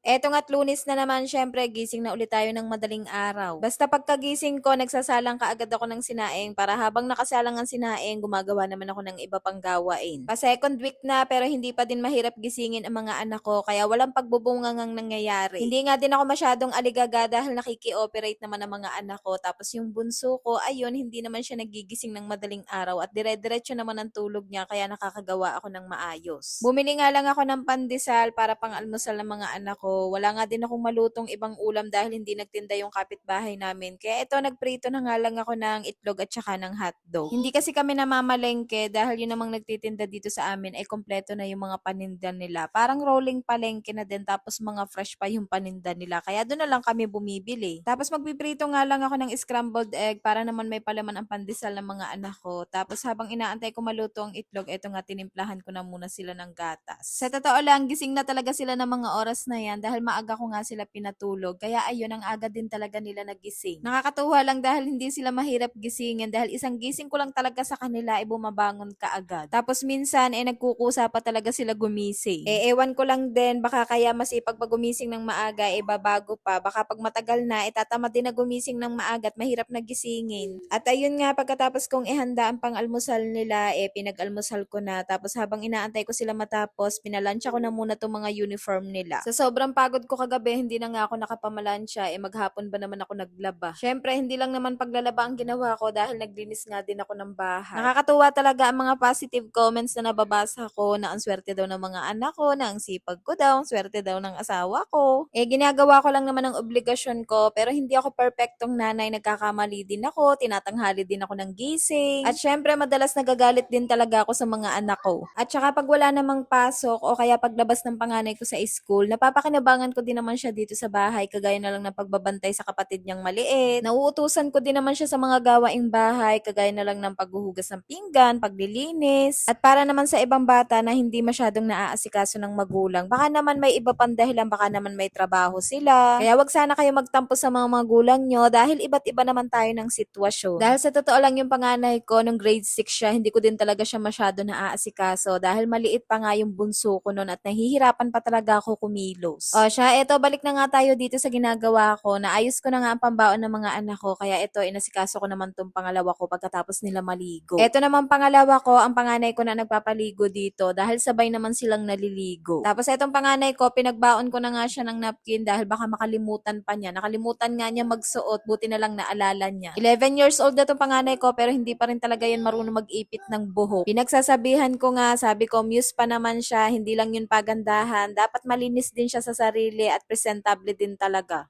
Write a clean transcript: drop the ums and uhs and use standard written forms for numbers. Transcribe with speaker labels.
Speaker 1: Eto nga't Lunes na naman, syempre gising na ulit tayo ng madaling araw. Basta pagkagising ko, nagsasalang kaagad ako ng sinaing para habang nakasalang ang sinaing, gumagawa naman ako ng iba pang gawain. Pa-second week na pero hindi pa din mahirap gisingin ang mga anak ko kaya walang pagbubungangang nangyayari. Hindi nga din ako masyadong aligaga dahil nakiki-operate naman ang mga anak ko. Tapos yung bunso ko, ayun, hindi naman siya nagigising ng madaling araw at dire-diretso naman ang tulog niya kaya nakakagawa ako ng maayos. Bumili nga lang ako ng pandesal para pang-almusal ng mga anak ko. Wala nga din akong malutong ibang ulam dahil hindi nagtinda yung kapitbahay namin. Kaya ito, nagprito na nga lang ako ng itlog at saka ng hotdog. Hindi kasi kami namamalengke dahil yun namang nagtitinda dito sa amin ay kompleto na yung mga paninda nila. Parang rolling palengke na din tapos mga fresh pa yung paninda nila. Kaya doon na lang kami bumibili. Tapos magpiprito nga lang ako ng scrambled egg para naman may palaman ang pandesal ng mga anak ko. Tapos habang inaantay ko maluto ang itlog, eto nga tinimplahan ko na muna sila ng gatas. Sa totoo lang, gising na talaga sila ng mga oras na yan dahil maaga ko nga sila pinatulog. Kaya ayun, ang aga din talaga nila nagising. Nakakatuwa lang dahil hindi sila mahirap gisingin dahil isang gising ko lang talaga sa kanila ay bumabangon kaagad. Tapos minsan nagkukusa pa talaga sila gumising. Ewan ko lang din, baka kaya masipag pag gumising ng maaga babago pa. Baka pag matagal na tatamad din na gumising ng maaga at mahirap na gisingin. At ayun nga, pagkatapos kong ihanda ang pang-almusal nila, pinag-almusal ko na. Tapos habang inaantay ko sila matapos, pinalansya ko na muna tong mga uniform nila. Sa sobrang pagod ko kagabi, hindi na nga ako nakapamalansya, maghapon ba naman ako naglaba. Syempre, hindi lang naman paglalaba ang ginawa ko dahil naglinis nga din ako ng bahay. Nakakatuwa talaga ang mga positive comments na nababasa ko na ang swerte daw ng mga anak ko, na ang sipag ko daw, ang swerte daw ng asawa ko. Ginagawa ko lang naman ang obligasyon ko pero hindi ako perpektong nanay, nagkakamali din ako, tinatanghali din ako ng gising. At syempre, madalas nagagalit din talaga ako sa mga anak ko. At saka pag wala namang pasok o kaya paglabas ng panganay ko sa school, napapakinabangan ko din naman siya dito sa bahay kagaya na lang ng pagbabantay sa kapatid niyang maliit. Nauutusan ko din naman siya sa mga gawaing bahay kagaya na lang ng paghuhugas ng pinggan, paglilinis. At para naman sa ibang bata na hindi masyadong naaasikaso ng magulang, baka naman may iba pang dahilan, baka naman may trabaho sila. Kaya wag sana kayo magtampo sa mga magulang nyo dahil iba't iba naman tayo ng sitwasyon. Dahil sa totoo lang, yung panganay ko nung grade 6 siya, hindi ko din talaga siya masyado naaasikaso dahil maliit pa nga yung bunso ko noon at nahihirapan pa talaga ako kumilos. O siya, eto, balik na nga tayo dito sa ginagawa ko. Naayos ko na nga ang pambaon ng mga anak ko kaya ito, inasikaso ko naman tong pangalawa ko pagkatapos nila maligo. Eto naman pangalawa ko, ang panganay ko na nagpapaligo dito dahil sabay naman silang naliligo. Tapos etong panganay ko, pinagbaon ko na nga siya ng napkin dahil baka makalimutan pa niya. Nakalimutan nga niya magsuot, buti na lang naalala niya. 11 years old na tong panganay ko pero hindi pa rin talaga yan marunong mag-ipit ng buhok. Pinagsasabihan ko nga, sabi ko, muse pa naman siya, hindi lang yun pagandahan. Dapat malinis din siya sa sarili at presentable din talaga.